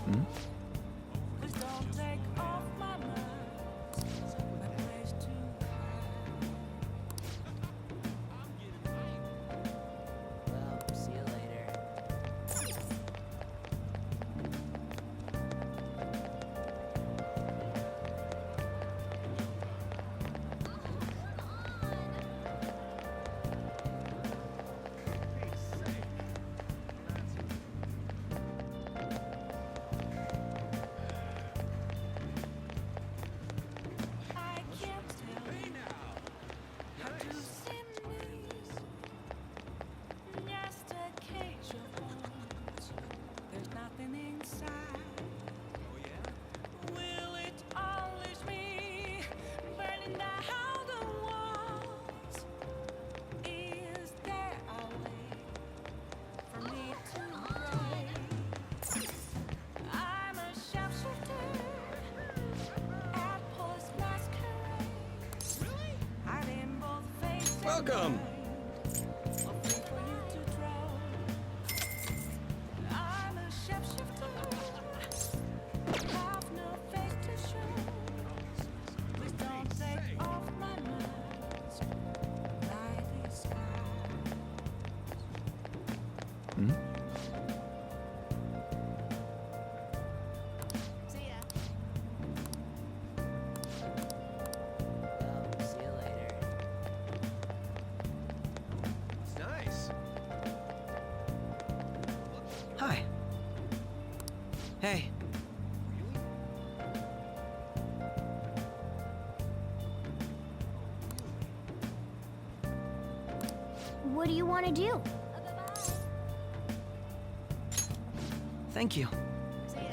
Hmm? See you later. I can't tell how to sing these. Just a cage of bones. There's nothing inside. Will it always be burning down the walls? Is there a way for me to break? I'm a sharpshooter at Post Masquerade. Hiding both face and Welcome. mind. Hoping for you to draw. I'm a sharpshooter. Have no face to show. Please don't take off my mask. Light is sky. Hmm? See ya. See you later. It's nice. Hi. Hey. What do you want to do? Thank you. See ya.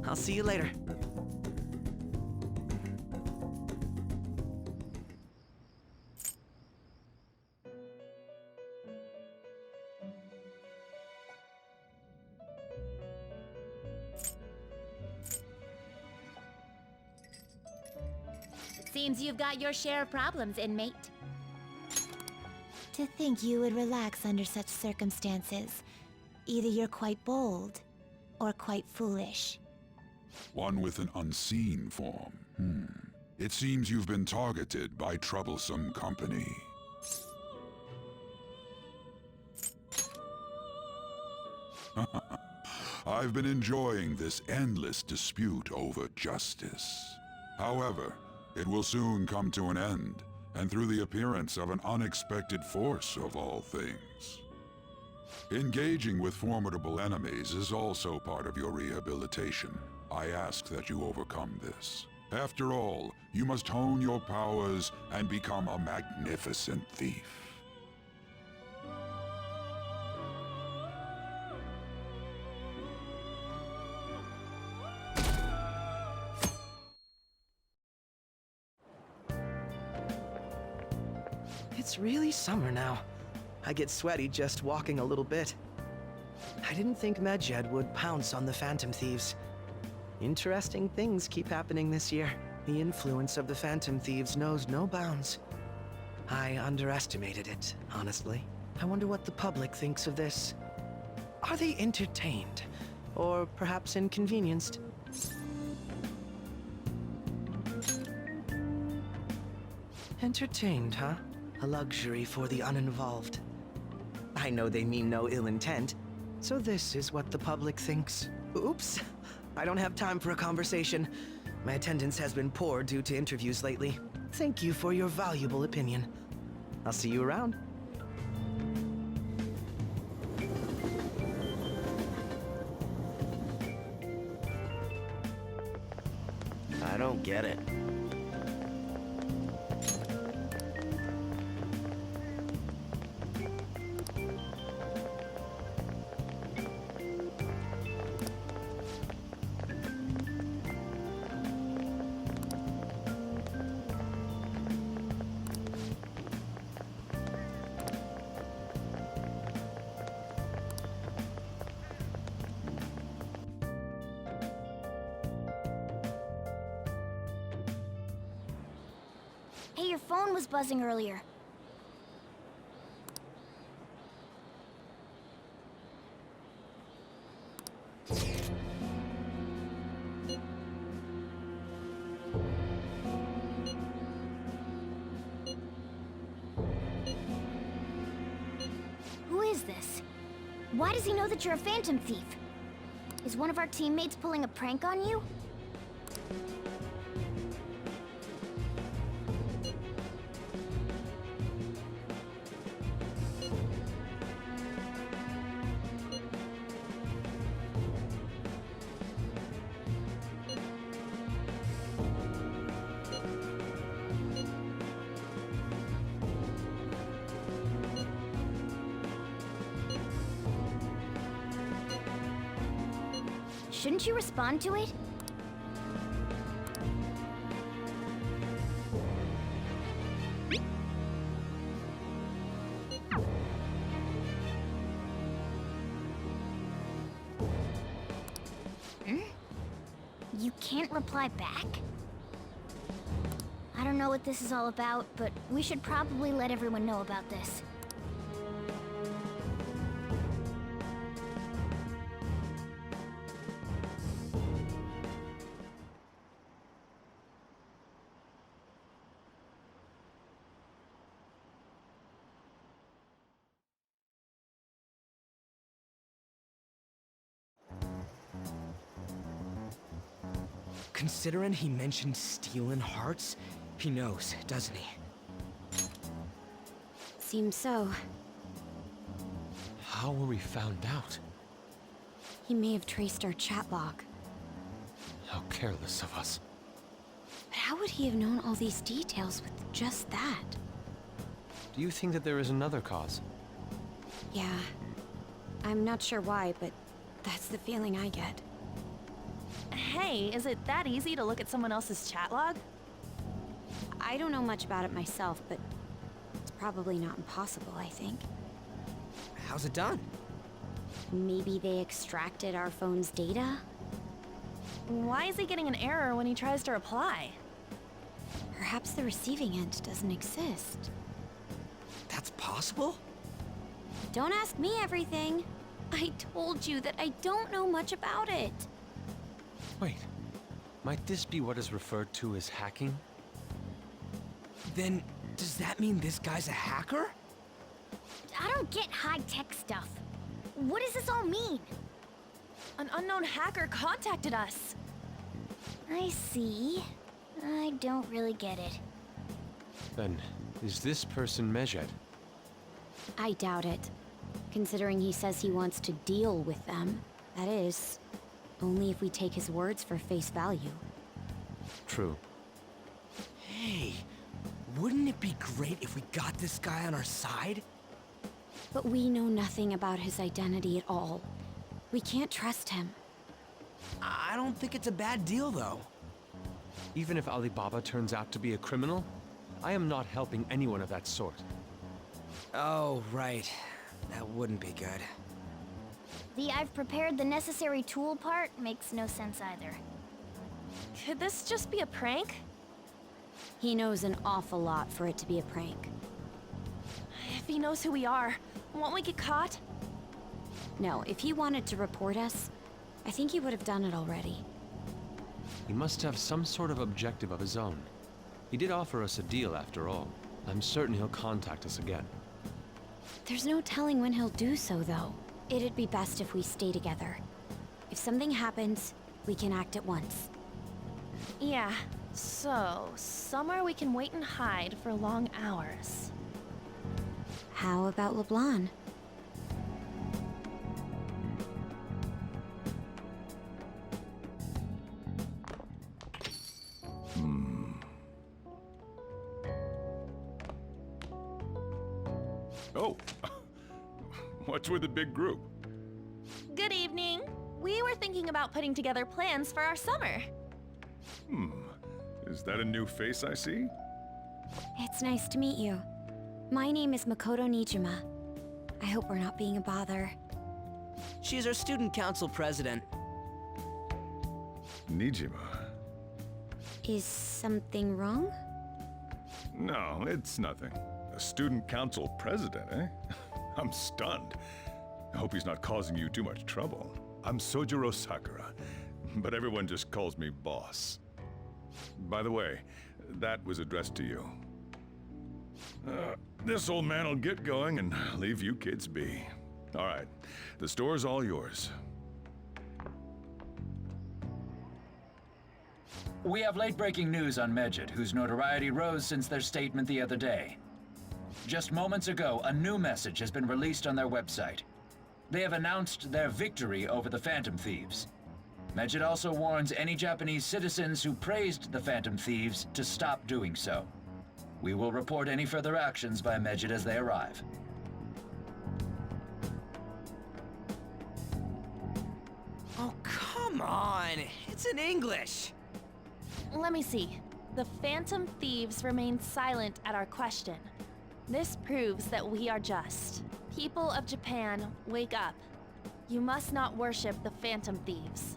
I'll see you later. Seems you've got your share of problems, inmate. To think you would relax under such circumstances. Either you're quite bold, or quite foolish. One with an unseen form. It seems you've been targeted by troublesome company. I've been enjoying this endless dispute over justice. However, it will soon come to an end, and through the appearance of an unexpected force of all things. Engaging with formidable enemies is also part of your rehabilitation. I ask that you overcome this. After all, you must hone your powers and become a magnificent thief. It's really summer now. I get sweaty just walking a little bit. I didn't think Medjed would pounce on the Phantom Thieves. Interesting things keep happening this year. The influence of the Phantom Thieves knows no bounds. I underestimated it, honestly. I wonder what the public thinks of this. Are they entertained? Or perhaps inconvenienced? Entertained, huh? A luxury for the uninvolved. I know they mean no ill intent, so this is what the public thinks. Oops, I don't have time for a conversation. My attendance has been poor due to interviews lately. Thank you for your valuable opinion. I'll see you around. I don't get it. phone was buzzing earlier. Who is this? Why does he know that you're a Phantom Thief? Is one of our teammates pulling a prank on you? Shouldn't you respond to it? You can't reply back? I don't know what this is all about, but we should probably let everyone know about this. Considering he mentioned stealing hearts, he knows, doesn't he? Seems so. How were we found out? He may have traced our chat log. How careless of us. But how would he have known all these details with just that? Do you think that there is another cause? Yeah. I'm not sure why, but that's the feeling I get. Hey, is it that easy to look at someone else's chat log? I don't know much about it myself, but it's probably not impossible, I think. How's it done? Maybe they extracted our phone's data? Why is he getting an error when he tries to reply? Perhaps the receiving end doesn't exist. That's possible? Don't ask me everything. I told you that I don't know much about it. Wait, might this be what is referred to as hacking? Then, does that mean this guy's a hacker? I don't get high-tech stuff. What does this all mean? An unknown hacker contacted us. I see. I don't really get it. Then, is this person Medjed? I doubt it. Considering he says he wants to deal with them. That is, only if we take his words for face value. True. Hey, wouldn't it be great if we got this guy on our side? But we know nothing about his identity at all. We can't trust him. I don't think it's a bad deal, though. Even if Alibaba turns out to be a criminal, I am not helping anyone of that sort. Oh, right. That wouldn't be good. The "I've prepared the necessary tool" part makes no sense either. Could this just be a prank? He knows an awful lot for it to be a prank. If he knows who we are, won't we get caught? No, if he wanted to report us, I think he would have done it already. He must have some sort of objective of his own. He did offer us a deal after all. I'm certain he'll contact us again. There's no telling when he'll do so, though. It'd be best if we stay together. If something happens, we can act at once. Yeah, so somewhere we can wait and hide for long hours. How about LeBlanc? Oh, what's with the big group? Good evening. We were thinking about putting together plans for our summer. Is that a new face I see? It's nice to meet you. My name is Makoto Nijima. I hope we're not being a bother. She's our student council president. Nijima. Is something wrong? No, it's nothing. A student council president, eh? I'm stunned. I hope he's not causing you too much trouble. I'm Sojiro Sakura, but everyone just calls me boss. By the way, that was addressed to you. This old man will get going and leave you kids be. All right, the store's all yours. We have late-breaking news on Medjed, whose notoriety rose since their statement the other day. Just moments ago, a new message has been released on their website. They have announced their victory over the Phantom Thieves. Medjed also warns any Japanese citizens who praised the Phantom Thieves to stop doing so. We will report any further actions by Medjed as they arrive. Oh, come on! It's in English! Let me see. The Phantom Thieves remain silent at our question. This proves that we are just. People of Japan, wake up. You must not worship the Phantom Thieves.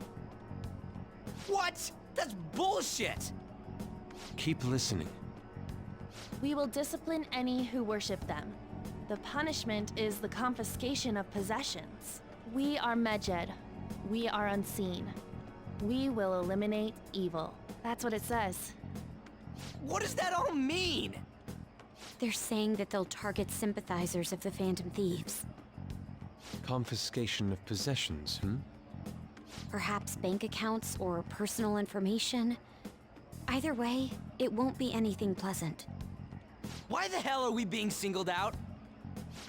What? That's bullshit! Keep listening. We will discipline any who worship them. The punishment is the confiscation of possessions. We are Medjed. We are unseen. We will eliminate evil. That's what it says. What does that all mean? They're saying that they'll target sympathizers of the Phantom Thieves. Confiscation of possessions, Perhaps bank accounts or personal information. Either way, it won't be anything pleasant. Why the hell are we being singled out?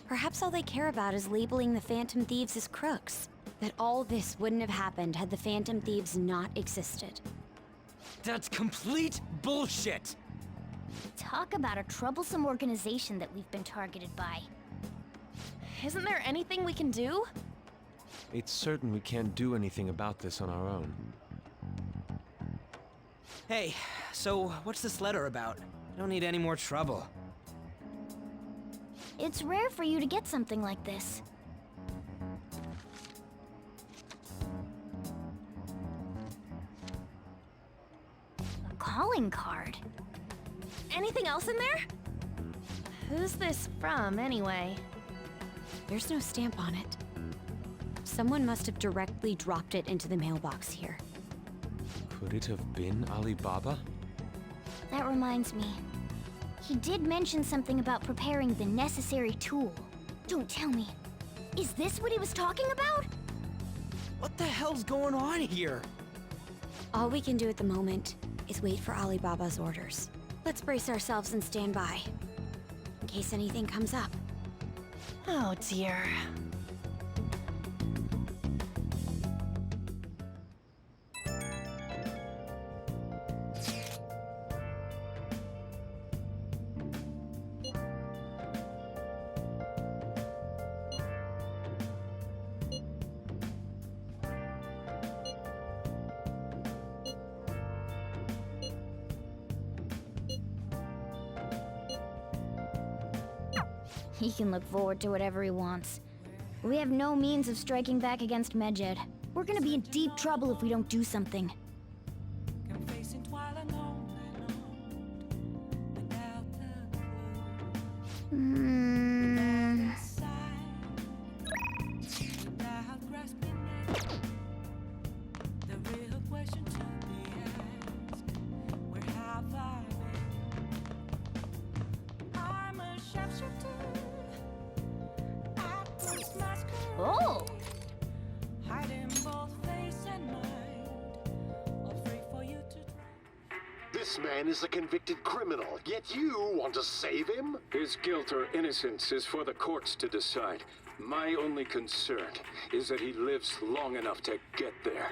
Perhaps all they care about is labeling the Phantom Thieves as crooks. That all this wouldn't have happened had the Phantom Thieves not existed. That's complete bullshit! Talk about a troublesome organization that we've been targeted by. Isn't there anything we can do? It's certain we can't do anything about this on our own. Hey, so what's this letter about? I don't need any more trouble. It's rare for you to get something like this. A calling card. Anything else in there? Who's this from, anyway? There's no stamp on it. Someone must have directly dropped it into the mailbox here. Could it have been Alibaba? That reminds me. He did mention something about preparing the necessary tool. Don't tell me. Is this what he was talking about? What the hell's going on here? All we can do at the moment is wait for Alibaba's orders. Let's brace ourselves and stand by, in case anything comes up. Oh dear. He can look forward to whatever he wants. We have no means of striking back against Medjed. We're gonna be in deep trouble if we don't do something. Facing twilight alone without a clue. Without grasping it. The real question to be asked, where have I been? I'm a sharpshooter. I put masquerade. Oh! Hiding both face and mind. All free for you to This man is a convicted criminal, yet you want to save him? His guilt or innocence is for the courts to decide. My only concern is that he lives long enough to get there.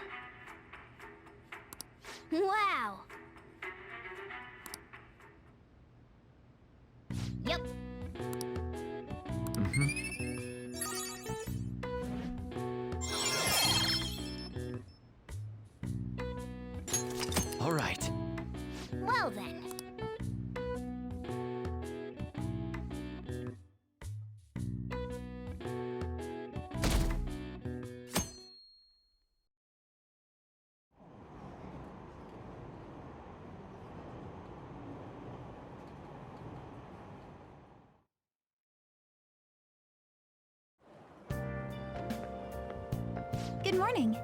Wow! Yep. All right. Well then. Good morning.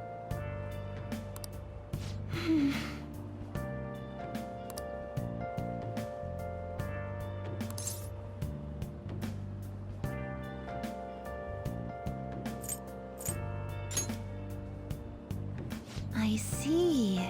I see.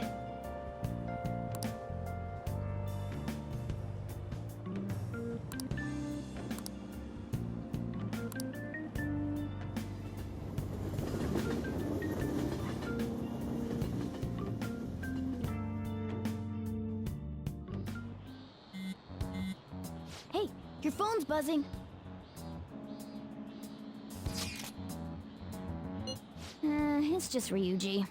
Hey, your phone's buzzing. It's just Ryuji.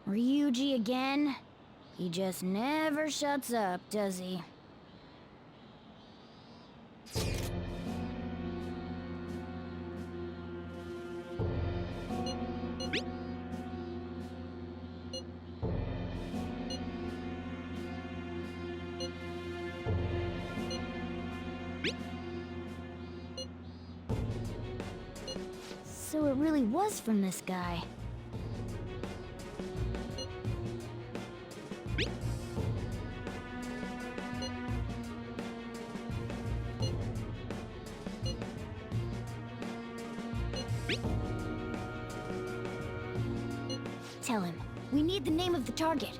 Ryuji again? He just never shuts up, does he? So it really was from this guy. Tell him. We need the name of the target.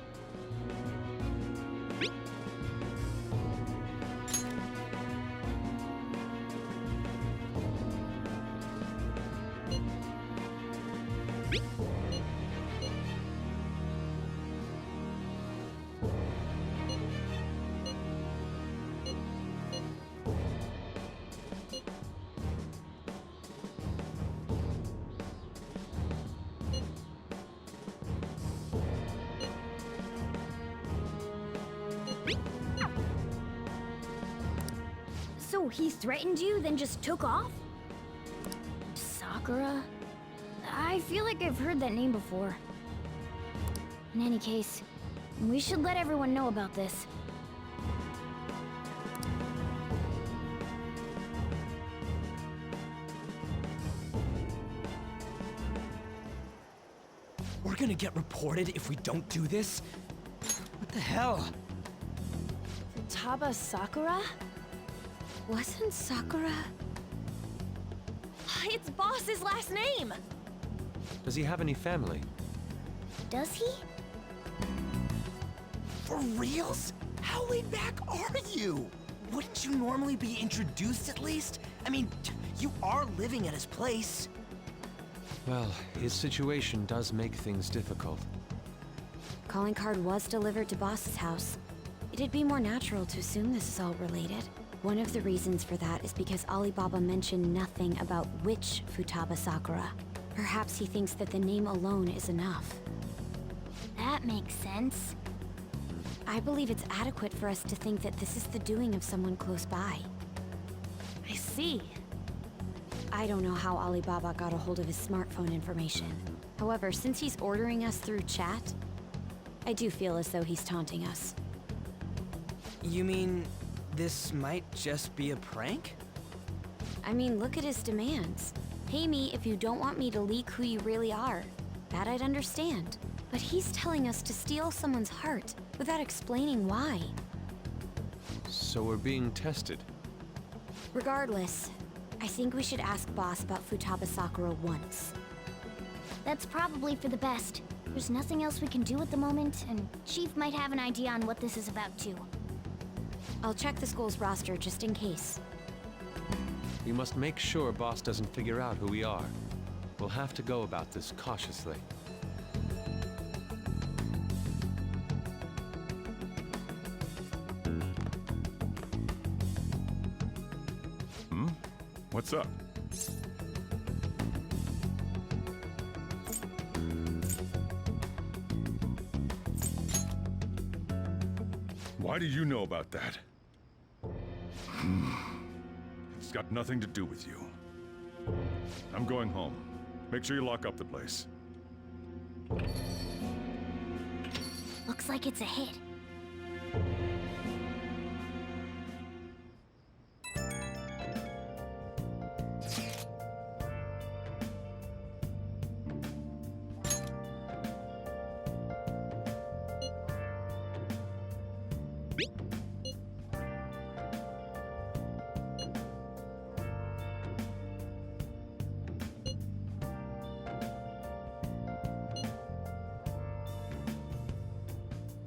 So he threatened you, then just took off? Sakura? I feel like I've heard that name before. In any case, we should let everyone know about this. We're gonna get reported if we don't do this? What the hell? Futaba Sakura? Wasn't Sakura... It's Boss's last name! Does he have any family? Does he? For reals? How laid back are you? Wouldn't you normally be introduced at least? I mean, you are living at his place. Well, his situation does make things difficult. Calling card was delivered to Boss's house. It'd be more natural to assume this is all related. One of the reasons for that is because Alibaba mentioned nothing about which Futaba Sakura. Perhaps he thinks that the name alone is enough. That makes sense. I believe it's adequate for us to think that this is the doing of someone close by. I see. I don't know how Alibaba got a hold of his smartphone information. However, since he's ordering us through chat, I do feel as though he's taunting us. You mean this might just be a prank? I mean, look at his demands. Pay me if you don't want me to leak who you really are. That I'd understand. But he's telling us to steal someone's heart without explaining why. So we're being tested. Regardless, I think we should ask Boss about Futaba Sakura once. That's probably for the best. There's nothing else we can do at the moment, and Chief might have an idea on what this is about too. I'll check the school's roster just in case. We must make sure Boss doesn't figure out who we are. We'll have to go about this cautiously. What's up? Why do you know about that? It's got nothing to do with you. I'm going home. Make sure you lock up the place. Looks like it's a hit.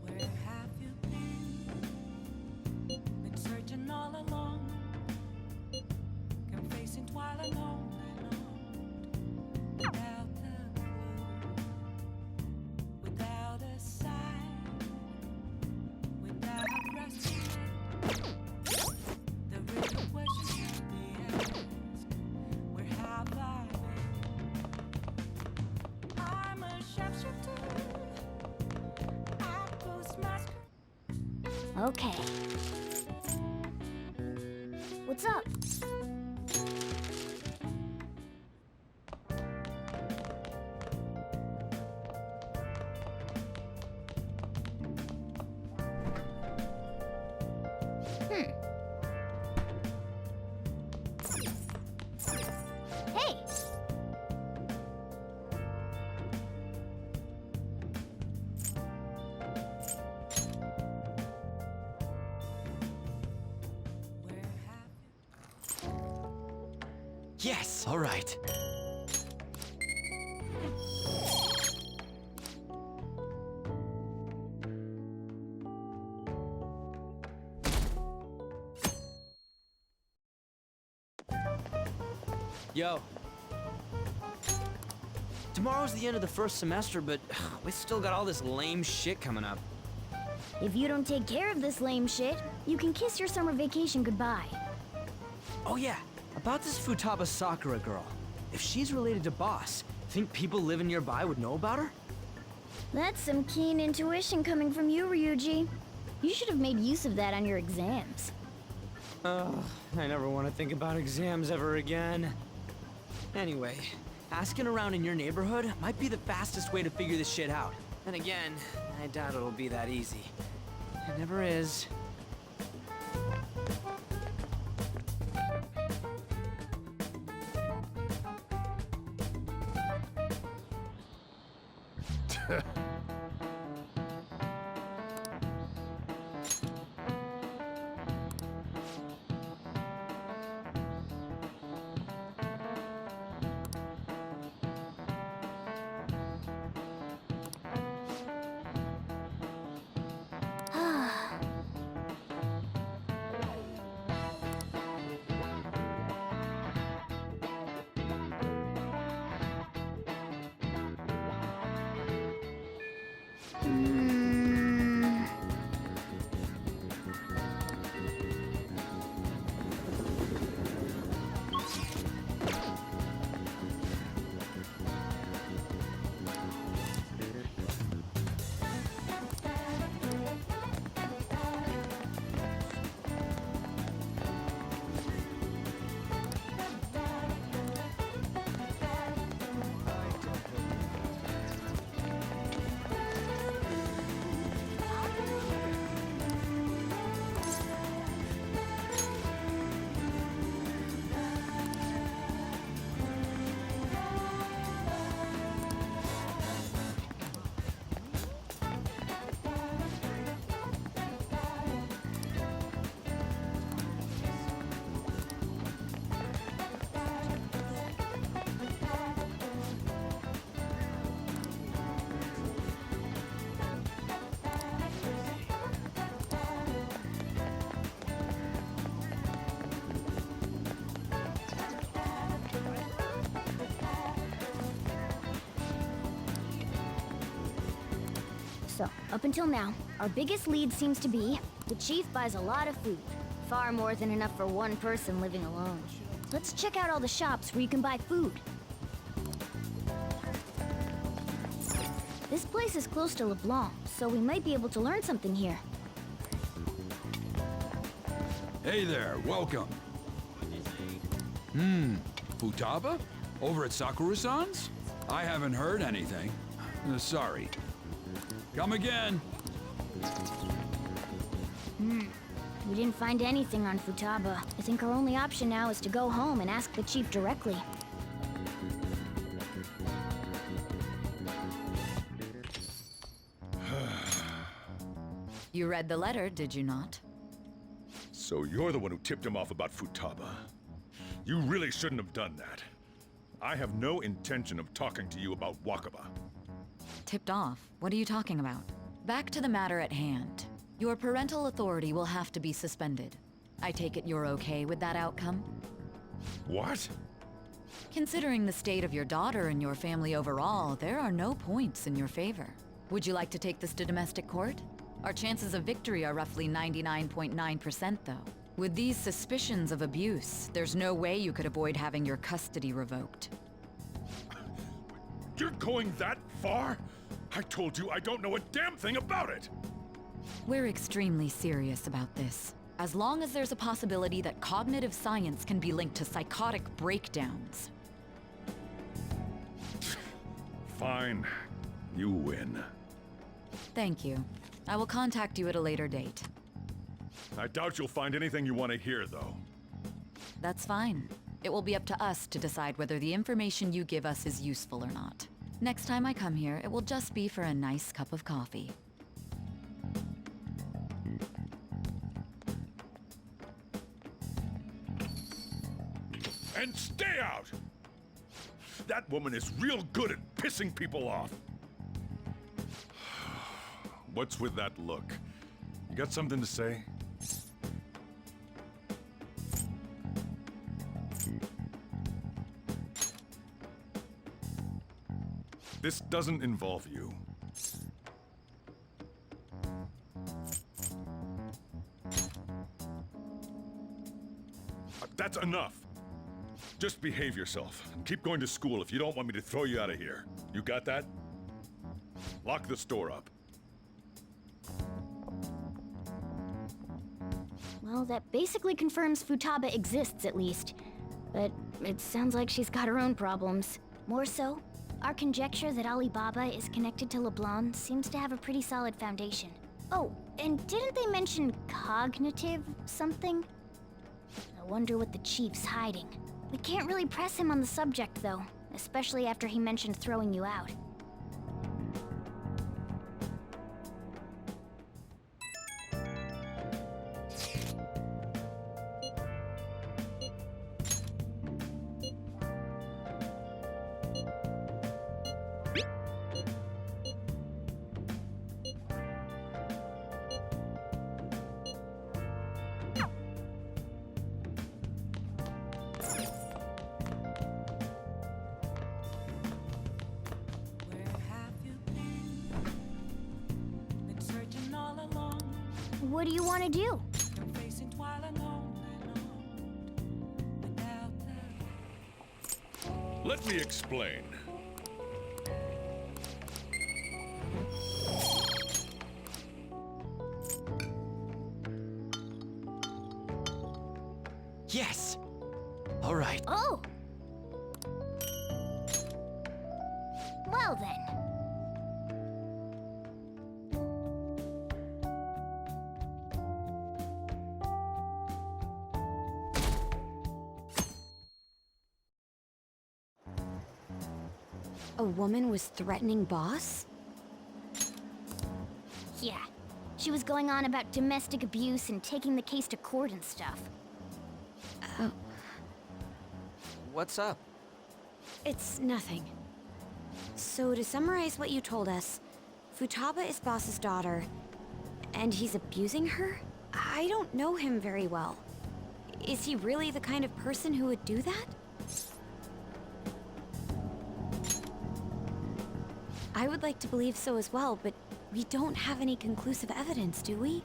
Where have you been? Been searching all along, confessing while alone and on, without a clue, without a sign, without resting. The real question should be asked: where have I been? I'm a sharpshooter. I post mask. Okay. What's up? Hey! Yes, all right. Yo. Tomorrow's the end of the first semester, but we still got all this lame shit coming up. If you don't take care of this lame shit, you can kiss your summer vacation goodbye. Oh yeah, about this Futaba Sakura girl. If she's related to Boss, think people living nearby would know about her? That's some keen intuition coming from you, Ryuji. You should have made use of that on your exams. Ugh, I never want to think about exams ever again. Anyway, asking around in your neighborhood might be the fastest way to figure this shit out. And again, I doubt it'll be that easy. It never is. So, up until now, our biggest lead seems to be the chief buys a lot of food. Far more than enough for one person living alone. Let's check out all the shops where you can buy food. This place is close to LeBlanc, so we might be able to learn something here. Hey there, welcome. Futaba? Over at Sakura-san's? I haven't heard anything. Sorry. Come again. We didn't find anything on Futaba. I think our only option now is to go home and ask the chief directly. You read the letter, did you not? So you're the one who tipped him off about Futaba. You really shouldn't have done that. I have no intention of talking to you about Wakaba. Tipped off? What are you talking about? Back to the matter at hand. Your parental authority will have to be suspended. I take it you're okay with that outcome? What? Considering the state of your daughter and your family overall, there are no points in your favor. Would you like to take this to domestic court? Our chances of victory are roughly 99.9%, though. With these suspicions of abuse, there's no way you could avoid having your custody revoked. You're going that far? I told you I don't know a damn thing about it! We're extremely serious about this. As long as there's a possibility that cognitive science can be linked to psychotic breakdowns. Fine. You win. Thank you. I will contact you at a later date. I doubt you'll find anything you want to hear, though. That's fine. It will be up to us to decide whether the information you give us is useful or not. Next time I come here, it will just be for a nice cup of coffee. And stay out! That woman is real good at pissing people off. What's with that look? You got something to say? This doesn't involve you. That's enough. Just behave yourself and keep going to school if you don't want me to throw you out of here. You got that? Lock the store up. Well, that basically confirms Futaba exists, at least. But it sounds like she's got her own problems. More so, our conjecture that Alibaba is connected to LeBlanc seems to have a pretty solid foundation. Oh, and didn't they mention cognitive something? I wonder what the chief's hiding. We can't really press him on the subject, though, especially after he mentioned throwing you out. What do you want to do? Let me explain. Yes! All right. Oh! Well then. A woman was threatening Boss? Yeah. She was going on about domestic abuse and taking the case to court and stuff. What's up? It's nothing. So to summarize what you told us, Futaba is Boss's daughter, and he's abusing her? I don't know him very well. Is he really the kind of person who would do that? I would like to believe so as well, but we don't have any conclusive evidence, do we?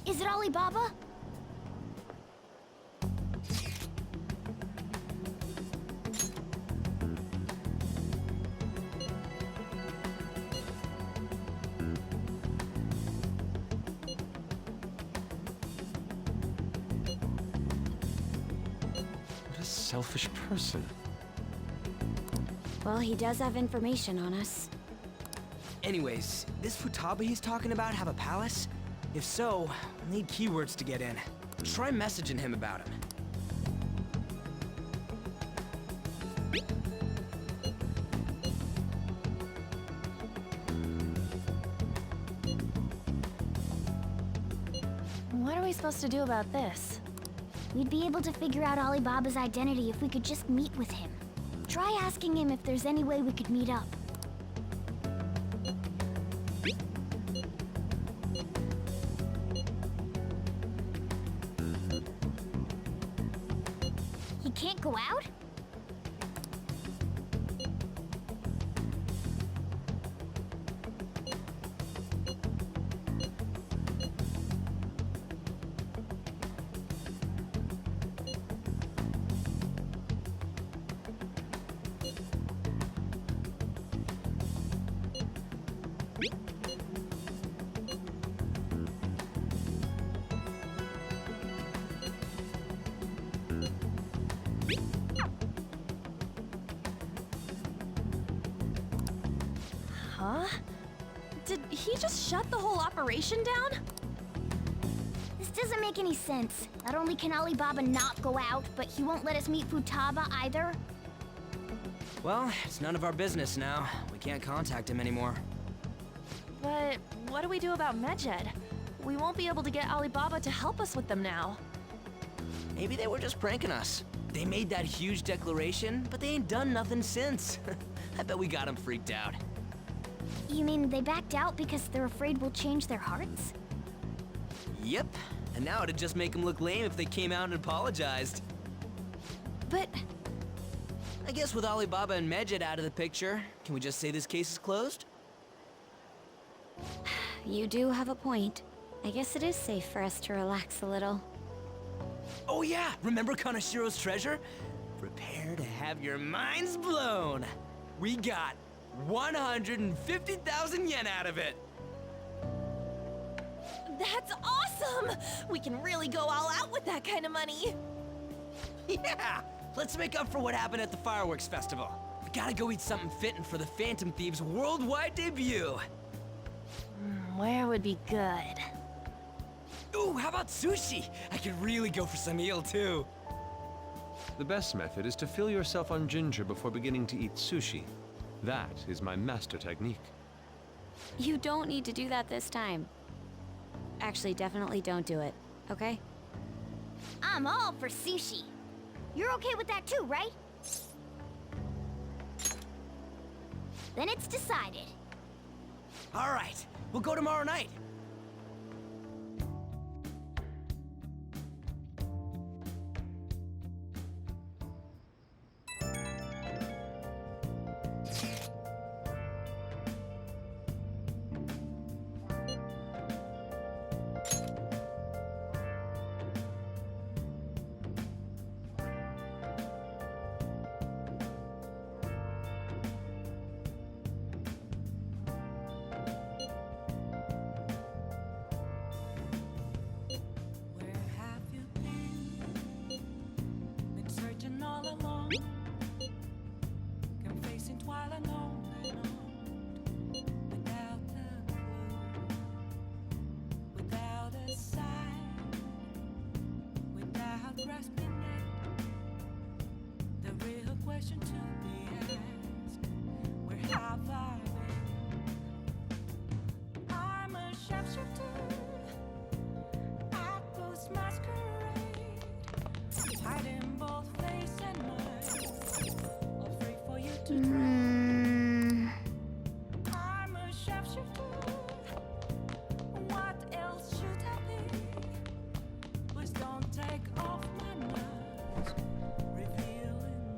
Is it Alibaba? What a selfish person. Well, he does have information on us. Anyways, this Futaba he's talking about have a palace? If so, we'll need keywords to get in. Try messaging him about him. What are we supposed to do about this? We'd be able to figure out Alibaba's identity if we could just meet with him. Try asking him if there's any way we could meet up. He can't go out? Huh? Did he just shut the whole operation down? This doesn't make any sense. Not only can Alibaba not go out, but he won't let us meet Futaba either. Well, it's none of our business now. We can't contact him anymore. But what do we do about Medjed? We won't be able to get Alibaba to help us with them now. Maybe they were just pranking us. They made that huge declaration, but they ain't done nothing since. I bet we got them freaked out. You mean they backed out because they're afraid we'll change their hearts? Yep, and now it'd just make them look lame if they came out and apologized. But I guess with Alibaba and Medjed out of the picture, can we just say this case is closed? You do have a point. I guess it is safe for us to relax a little. Oh yeah, remember Kanashiro's treasure? Prepare to have your minds blown. We got 150,000 yen out of it. that's awesome! We can really go all out with that kind of money. Yeah, let's make up for what happened at the fireworks festival. We gotta go eat something fitting for the Phantom Thieves' worldwide debut. Where would be good? Ooh, how about sushi? I could really go for some eel too. The best method is to fill yourself on ginger before beginning to eat sushi. That is my master technique. You don't need to do that this time. Actually, definitely don't do it, okay? I'm all for sushi. You're okay with that too, right? Then it's decided. All right, we'll go tomorrow night. Where have you been? Been searching all along, confessing while alone and on, without a clue, without a sign, without grasping it. The real question to be asked: where have I been? I'm a sharpshooter. Outpost masquerade, hiding both face and mind, all free for you to trade. I'm a sharpshooter. What else should I be? Please don't take off my mask, revealing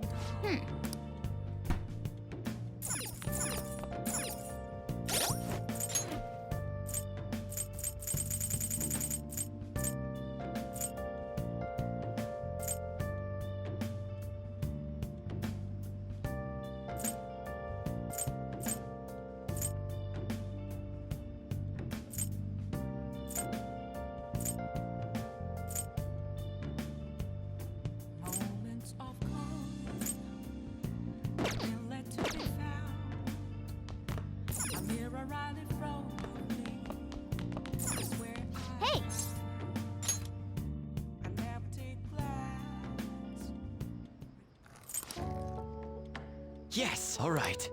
right in front of me. I swear Hey! I never take glass. Yes! All right.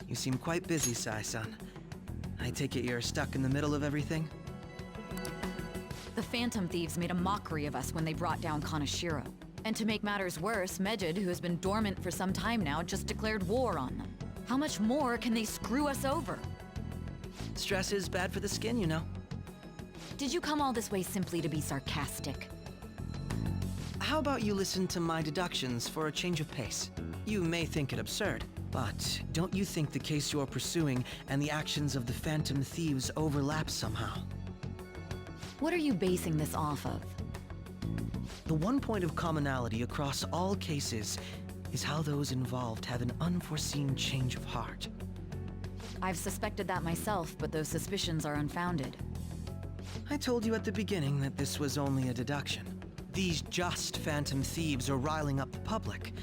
You seem quite busy, Sai-san. I take it you're stuck in the middle of everything? The Phantom Thieves made a mockery of us when they brought down Kaneshiro. And to make matters worse, Medjed, who has been dormant for some time now, just declared war on them. How much more can they screw us over? Stress is bad for the skin, you know. Did you come all this way simply to be sarcastic? How about you listen to my deductions for a change of pace? You may think it absurd, but don't you think the case you're pursuing and the actions of the Phantom Thieves overlap somehow? What are you basing this off of? The one point of commonality across all cases is how those involved have an unforeseen change of heart. I've suspected that myself, but those suspicions are unfounded. I told you at the beginning that this was only a deduction. These just Phantom Thieves are riling up the public.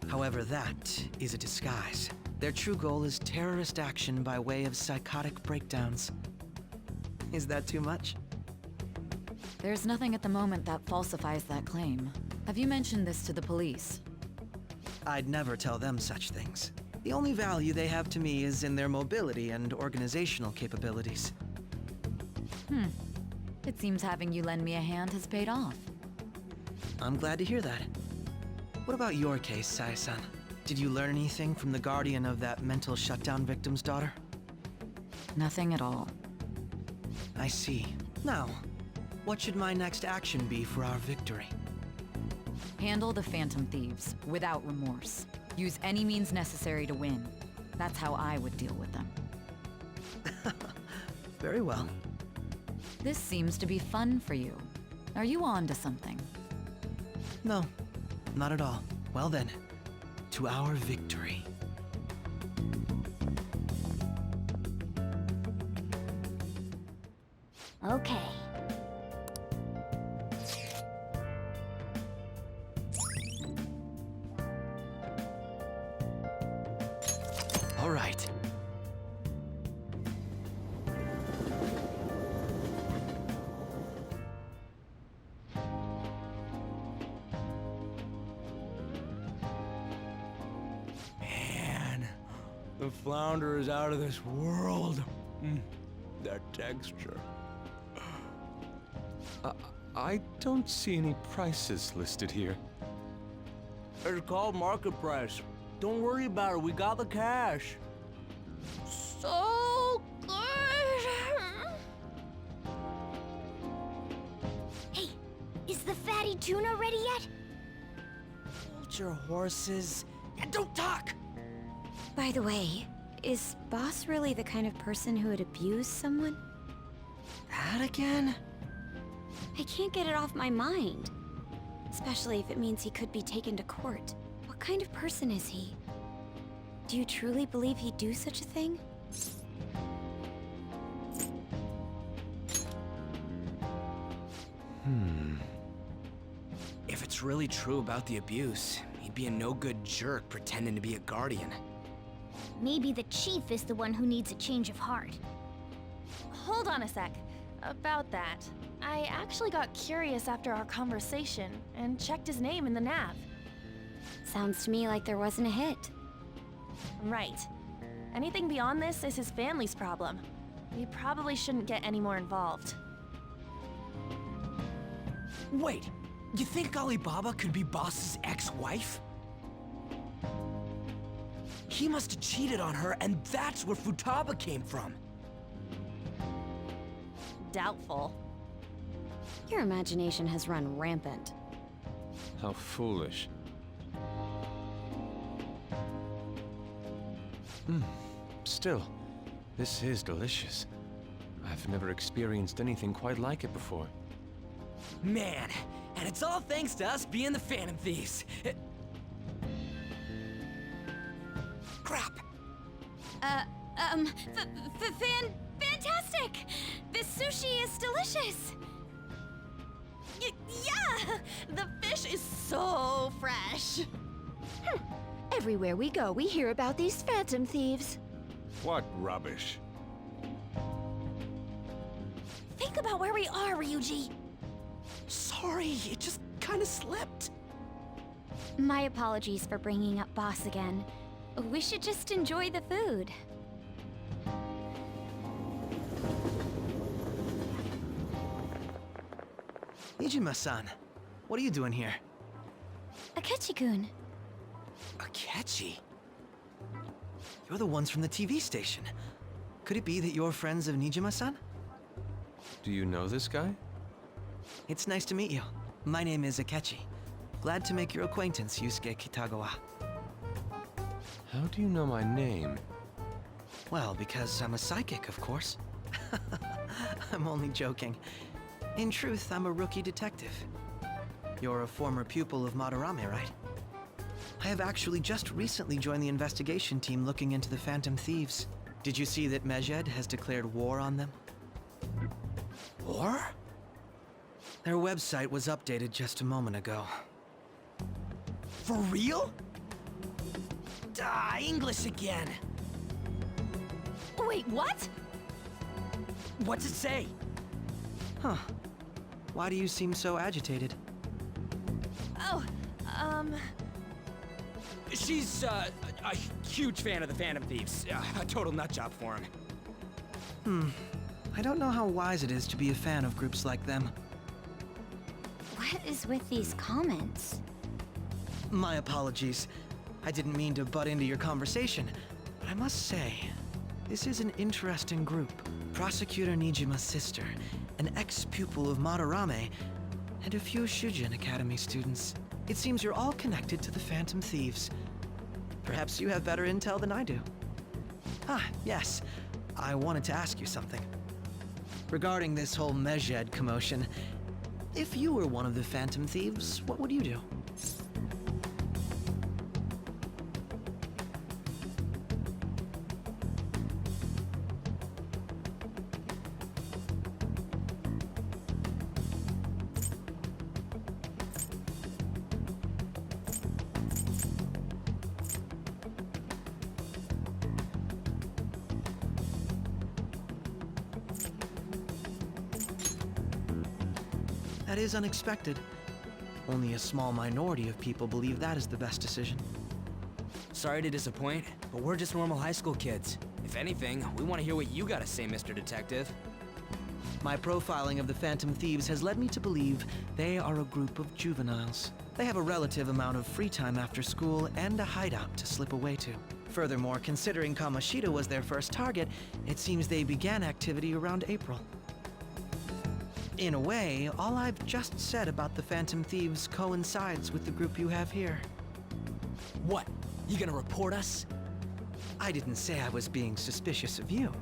However, that is a disguise. Their true goal is terrorist action by way of psychotic breakdowns. Is that too much? There's nothing at the moment that falsifies that claim. Have you mentioned this to the police? I'd never tell them such things. The only value they have to me is in their mobility and organizational capabilities. It seems having you lend me a hand has paid off. I'm glad to hear that. What about your case, Sai-san? Did you learn anything from the guardian of that mental shutdown victim's daughter? Nothing at all. I see. Now, what should my next action be for our victory? Handle the Phantom Thieves, without remorse. Use any means necessary to win. That's how I would deal with them. Very well. This seems to be fun for you. Are you on to something? No, not at all. Well then, to our victory. Okay. All right. Man, the flounder is out of this world. That texture. I don't see any prices listed here. It's called market price. Don't worry about it, we got the cash. So good! Hey, is the fatty tuna ready yet? Hold your horses and don't talk! By the way, is Boss really the kind of person who would abuse someone? That again? I can't get it off my mind. Especially if it means he could be taken to court. What kind of person is he? Do you truly believe he'd do such a thing? If it's really true about the abuse, he'd be a no-good jerk pretending to be a guardian. Maybe the chief is the one who needs a change of heart. Hold on a sec. About that, I actually got curious after our conversation and checked his name in the nav. Sounds to me like there wasn't a hit. Right. Anything beyond this is his family's problem. We probably shouldn't get any more involved. Wait, you think Alibaba could be Boss's ex-wife? He must have cheated on her, and that's where Futaba came from. Doubtful. Your imagination has run rampant. How foolish. Still, this is delicious. I've never experienced anything quite like it before. Man, and it's all thanks to us being the Phantom Thieves. Crap. fantastic! This sushi is delicious! Yeah! The fish is so fresh! Everywhere we go, we hear about these phantom thieves. What rubbish. Think about where we are, Ryuji! Sorry, it just kinda slipped. My apologies for bringing up Boss again. We should just enjoy the food. Nijima-san, what are you doing here? Akechi-kun. Akechi? You're the ones from the TV station. Could it be that you're friends of Nijima-san? Do you know this guy? It's nice to meet you. My name is Akechi. Glad to make your acquaintance, Yusuke Kitagawa. How do you know my name? Well, because I'm a psychic, of course. I'm only joking. In truth, I'm a rookie detective. You're a former pupil of Madarame, right? I have actually just recently joined the investigation team looking into the Phantom Thieves. Did you see that Medjed has declared war on them? War? Their website was updated just a moment ago. For real? English again! Wait, what? What's it say? Huh. Why do you seem so agitated? Oh, She's, a huge fan of the Phantom Thieves. A total nutjob for him. I don't know how wise it is to be a fan of groups like them. What is with these comments? My apologies. I didn't mean to butt into your conversation, but I must say, this is an interesting group. Prosecutor Nijima's sister, an ex-pupil of Madarame, and a few Shujin Academy students. It seems you're all connected to the Phantom Thieves. Perhaps you have better intel than I do. Ah, yes. I wanted to ask you something. Regarding this whole Medjed commotion, if you were one of the Phantom Thieves, what would you do? That is unexpected. Only a small minority of people believe that is the best decision. Sorry to disappoint, but we're just normal high school kids. If anything, we want to hear what you gotta say, Mr. Detective. My profiling of the Phantom Thieves has led me to believe they are a group of juveniles. They have a relative amount of free time after school and a hideout to slip away to. Furthermore, considering Kamoshida was their first target, it seems they began activity around April. In a way, all I've just said about the Phantom Thieves coincides with the group you have here. What? You gonna report us? I didn't say I was being suspicious of you.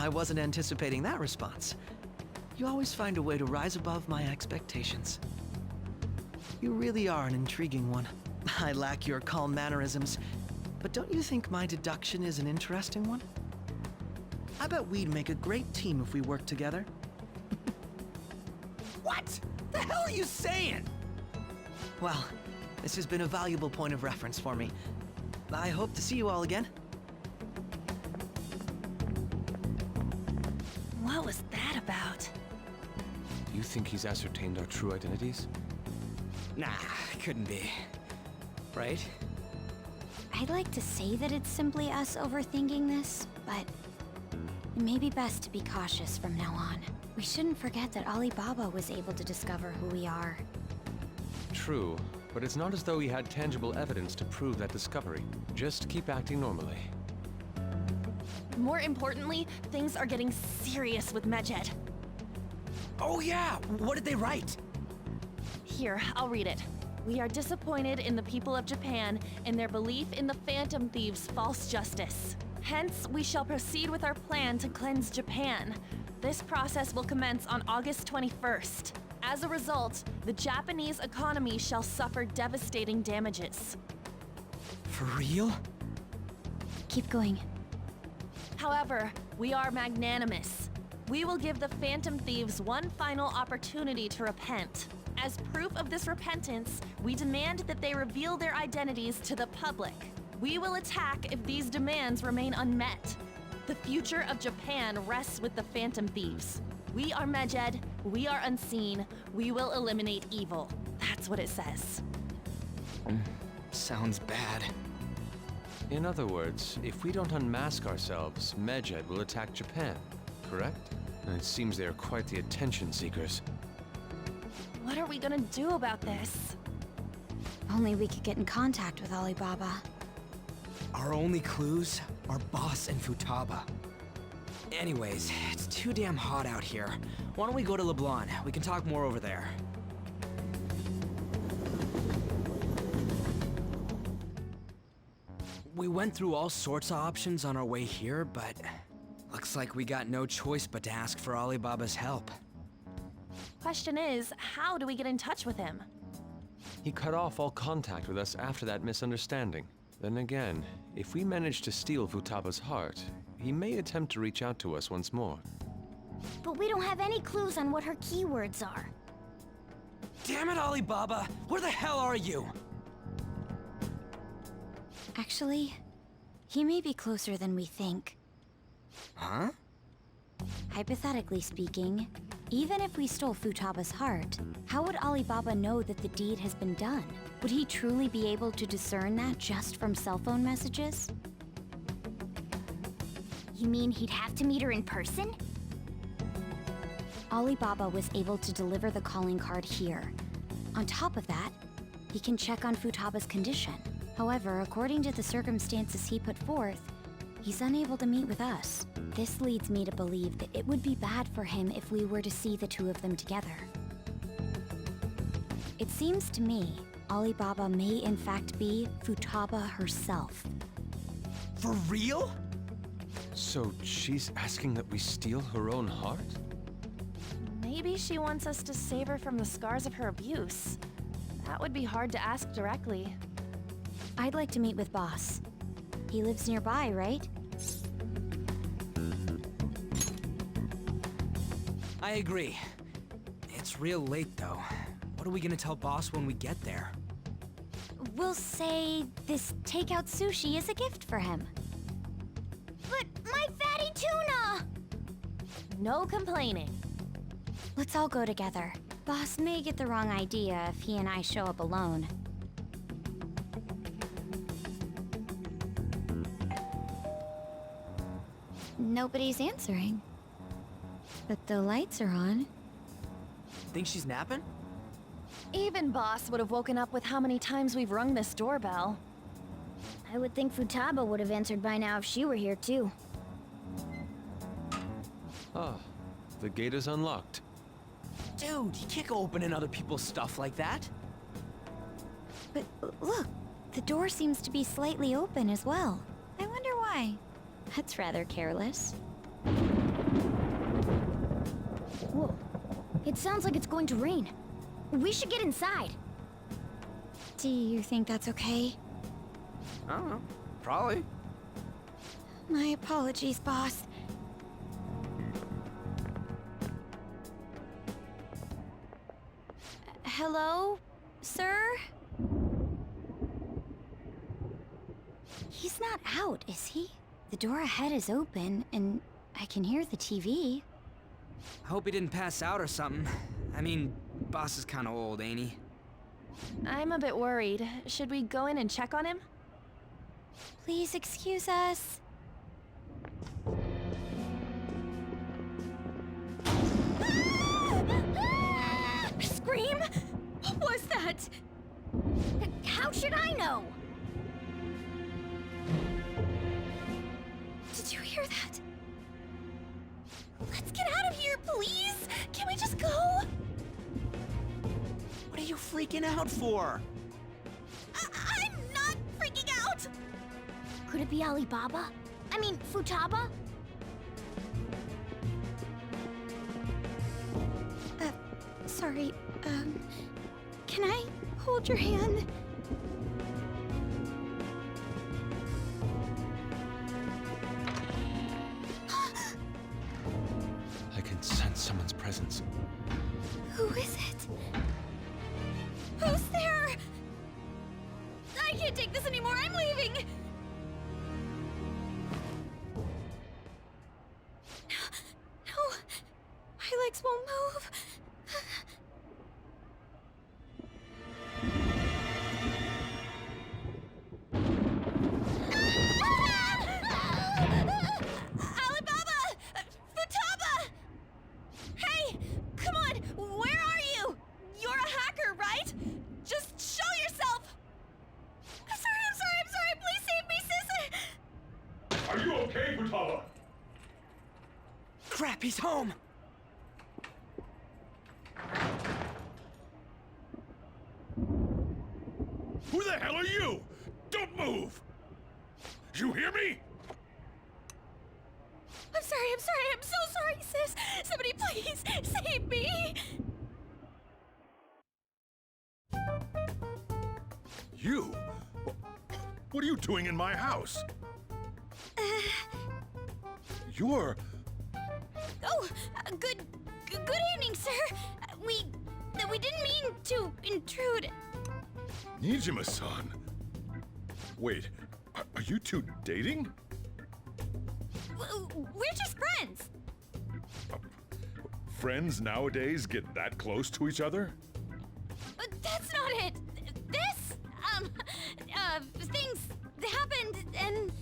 I wasn't anticipating that response. You always find a way to rise above my expectations. You really are an intriguing one. I lack your calm mannerisms, but don't you think my deduction is an interesting one? I bet we'd make a great team if we worked together. What? The hell are you saying? Well, this has been a valuable point of reference for me. I hope to see you all again. What was that about? Do you think he's ascertained our true identities? Nah, couldn't be. Right? I'd like to say that it's simply us overthinking this, but it may be best to be cautious from now on. We shouldn't forget that Alibaba was able to discover who we are. True, but it's not as though he had tangible evidence to prove that discovery. Just keep acting normally. More importantly, things are getting serious with Medjed. Oh yeah! What did they write? Here, I'll read it. We are disappointed in the people of Japan and their belief in the Phantom Thieves' false justice. Hence, we shall proceed with our plan to cleanse Japan. This process will commence on August 21st. As a result, the Japanese economy shall suffer devastating damages. For real? Keep going. However, we are magnanimous. We will give the Phantom Thieves one final opportunity to repent. As proof of this repentance, we demand that they reveal their identities to the public. We will attack if these demands remain unmet. The future of Japan rests with the Phantom Thieves. We are Medjed, we are unseen, we will eliminate evil. That's what it says. Sounds bad. In other words, if we don't unmask ourselves, Medjed will attack Japan, correct? And it seems they are quite the attention seekers. What are we gonna do about this? Only we could get in contact with Alibaba. Our only clues are Boss and Futaba. Anyways, it's too damn hot out here. Why don't we go to Leblanc? We can talk more over there. We went through all sorts of options on our way here, but looks like we got no choice but to ask for Alibaba's help. Question is, how do we get in touch with him? He cut off all contact with us after that misunderstanding. Then again, if we manage to steal Futaba's heart, he may attempt to reach out to us once more. But we don't have any clues on what her keywords are. Damn it, Alibaba! Where the hell are you? Actually, he may be closer than we think. Huh? Hypothetically speaking, even if we stole Futaba's heart, how would Alibaba know that the deed has been done? Would he truly be able to discern that just from cell phone messages? You mean he'd have to meet her in person? Alibaba was able to deliver the calling card here. On top of that, he can check on Futaba's condition. However, according to the circumstances he put forth, he's unable to meet with us. This leads me to believe that it would be bad for him if we were to see the two of them together. It seems to me Alibaba may in fact be Futaba herself. For real? So she's asking that we steal her own heart? Maybe she wants us to save her from the scars of her abuse. That would be hard to ask directly. I'd like to meet with Boss. He lives nearby, right? I agree. It's real late, though. What are we gonna tell Boss when we get there? We'll say this takeout sushi is a gift for him. But my fatty tuna! No complaining. Let's all go together. Boss may get the wrong idea if he and I show up alone. Nobody's answering. But the lights are on. Think she's napping? Even Boss would have woken up with how many times we've rung this doorbell. I would think Futaba would have answered by now if she were here too. Ah, the gate is unlocked. Dude, you can't go opening other people's stuff like that. But look, the door seems to be slightly open as well. I wonder why. That's rather careless. Whoa. It sounds like it's going to rain. We should get inside. Do you think that's okay? I don't know. Probably. My apologies, boss. Hello, sir? He's not out, is he? The door ahead is open, and I can hear the TV. I hope he didn't pass out or something. I mean, Boss is kinda old, ain't he? I'm a bit worried. Should we go in and check on him? Please excuse us. Scream? What was that? How should I know? Did you hear that? Let's get out of here, please! Can we just go? What are you freaking out for? Could it be Alibaba? I mean, Futaba? Sorry, can I hold your hand? I can sense someone's presence. Who is it? Who's there? I can't take this anymore. I'm leaving. No, my legs won't move. Alibaba! Futaba! Hey, come on! Where are you? You're a hacker, right? Just show yourself! I'm sorry! Please save me, sis! Are you okay, Futaba? Crap, he's home! Who the hell are you? Don't move! You hear me? I'm so sorry, sis! Somebody please save me! You? What are you doing in my house? You're... Good evening, sir. We didn't mean to intrude. Nijima-san. Wait, are you two dating? We're just friends. Friends nowadays get that close to each other? But that's not it. This, things happened and...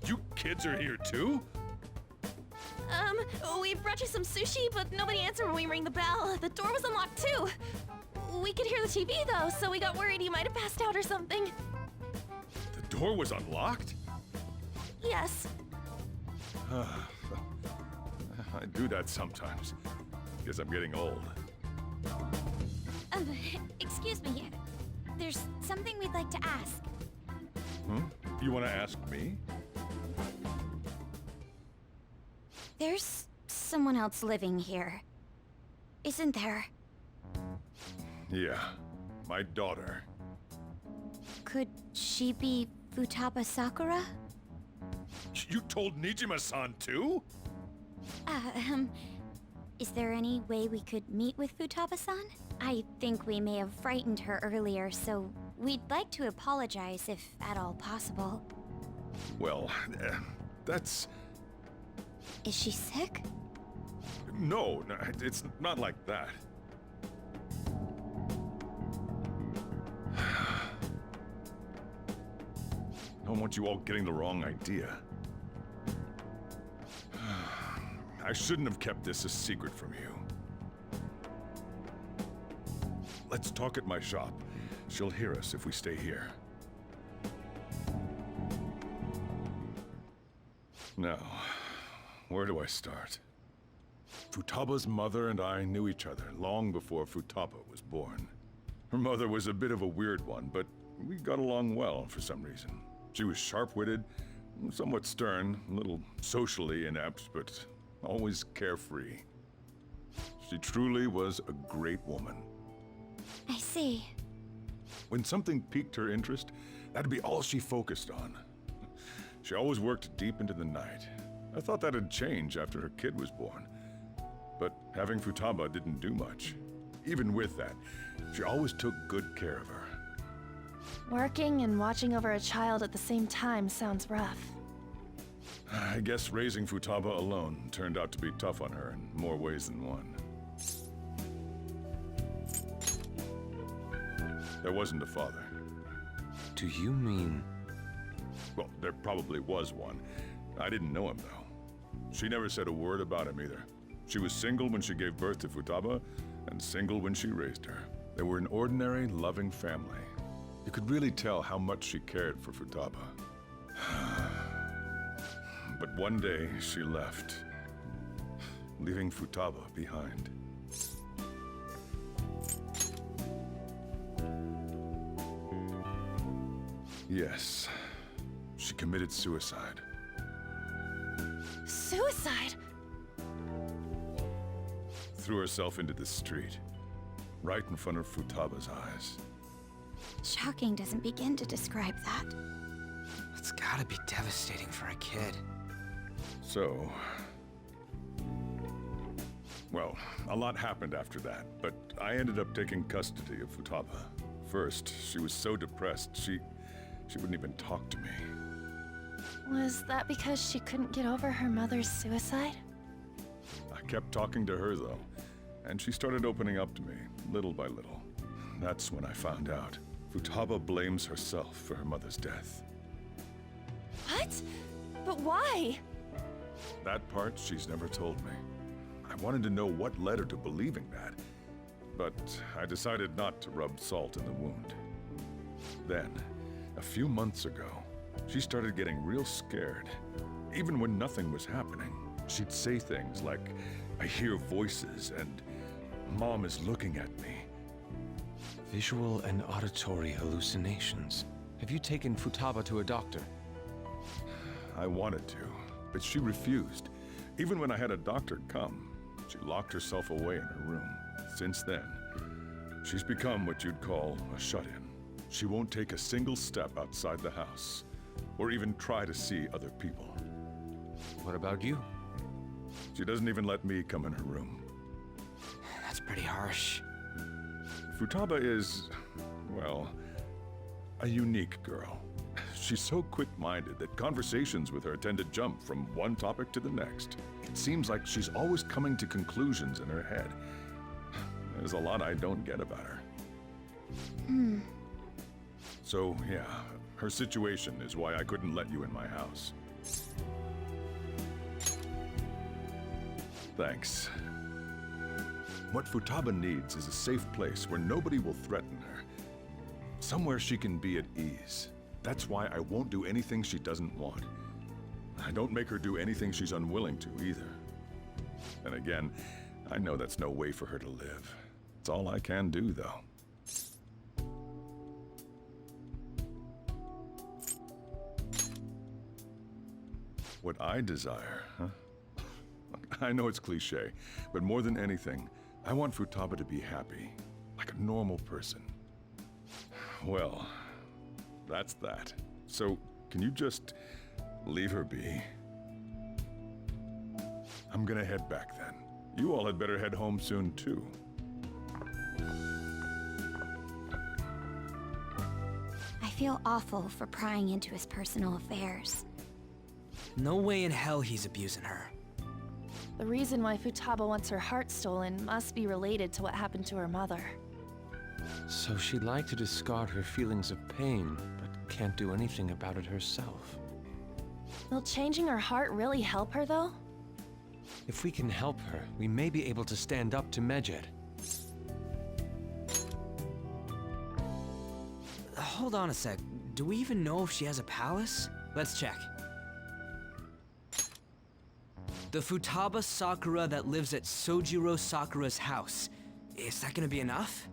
You kids are here too? We brought you some sushi, but nobody answered when we rang the bell. The door was unlocked too. We could hear the TV though, so we got worried you might have passed out or something. The door was unlocked? Yes. I do that sometimes. Guess I'm getting old. Excuse me. There's something we'd like to ask. You want to ask me? There's someone else living here, isn't there? Yeah, my daughter. Could she be Futaba Sakura? You told Nijima-san too? Is there any way we could meet with Futaba-san? I think we may have frightened her earlier, so we'd like to apologize if at all possible. Well, that's... Is she sick? No, it's not like that. I don't want you all getting the wrong idea. I shouldn't have kept this a secret from you. Let's talk at my shop. She'll hear us if we stay here. Now, where do I start? Futaba's mother and I knew each other long before Futaba was born. Her mother was a bit of a weird one, but we got along well for some reason. She was sharp-witted, somewhat stern, a little socially inept, but always carefree. She truly was a great woman. I see. When something piqued her interest, that'd be all she focused on. She always worked deep into the night. I thought that'd change after her kid was born. But having Futaba didn't do much. Even with that, she always took good care of her. Working and watching over a child at the same time sounds rough. I guess raising Futaba alone turned out to be tough on her in more ways than one. There wasn't a father. Do you mean... Well, there probably was one. I didn't know him, though. She never said a word about him either. She was single when she gave birth to Futaba, and single when she raised her. They were an ordinary, loving family. You could really tell how much she cared for Futaba. But one day, she left, leaving Futaba behind. Yes. She committed suicide. Suicide? Threw herself into the street. Right in front of Futaba's eyes. Shocking doesn't begin to describe that. It's gotta be devastating for a kid. So... Well, a lot happened after that, but I ended up taking custody of Futaba. First, she was so depressed, she wouldn't even talk to me. Was that because she couldn't get over her mother's suicide? I kept talking to her, though, and she started opening up to me, little by little. That's when I found out. Futaba blames herself for her mother's death. What? But why? That part she's never told me. I wanted to know what led her to believing that, but I decided not to rub salt in the wound. Then, a few months ago, she started getting real scared. Even when nothing was happening, she'd say things like, "I hear voices," and "Mom is looking at me." Visual and auditory hallucinations. Have you taken Futaba to a doctor? I wanted to, but she refused. Even when I had a doctor come, she locked herself away in her room. Since then, she's become what you'd call a shut-in. She won't take a single step outside the house, or even try to see other people. What about you? She doesn't even let me come in her room. That's pretty harsh. Futaba is, well, a unique girl. She's so quick-minded that conversations with her tend to jump from one topic to the next. It seems like she's always coming to conclusions in her head. There's a lot I don't get about her. So, yeah, her situation is why I couldn't let you in my house. Thanks. What Futaba needs is a safe place where nobody will threaten her. Somewhere she can be at ease. That's why I won't do anything she doesn't want. I don't make her do anything she's unwilling to, either. And again, I know that's no way for her to live. It's all I can do, though. What I desire, huh? I know it's cliche, but more than anything, I want Futaba to be happy, like a normal person. Well, that's that. So, can you just leave her be? I'm gonna head back then. You all had better head home soon, too. I feel awful for prying into his personal affairs. No way in hell he's abusing her. The reason why Futaba wants her heart stolen must be related to what happened to her mother. So she'd like to discard her feelings of pain, but can't do anything about it herself. Will changing her heart really help her, though? If we can help her, we may be able to stand up to Medjed. Hold on a sec. Do we even know if she has a palace? Let's check. The Futaba Sakura that lives at Sojiro Sakura's house. Is that gonna be enough?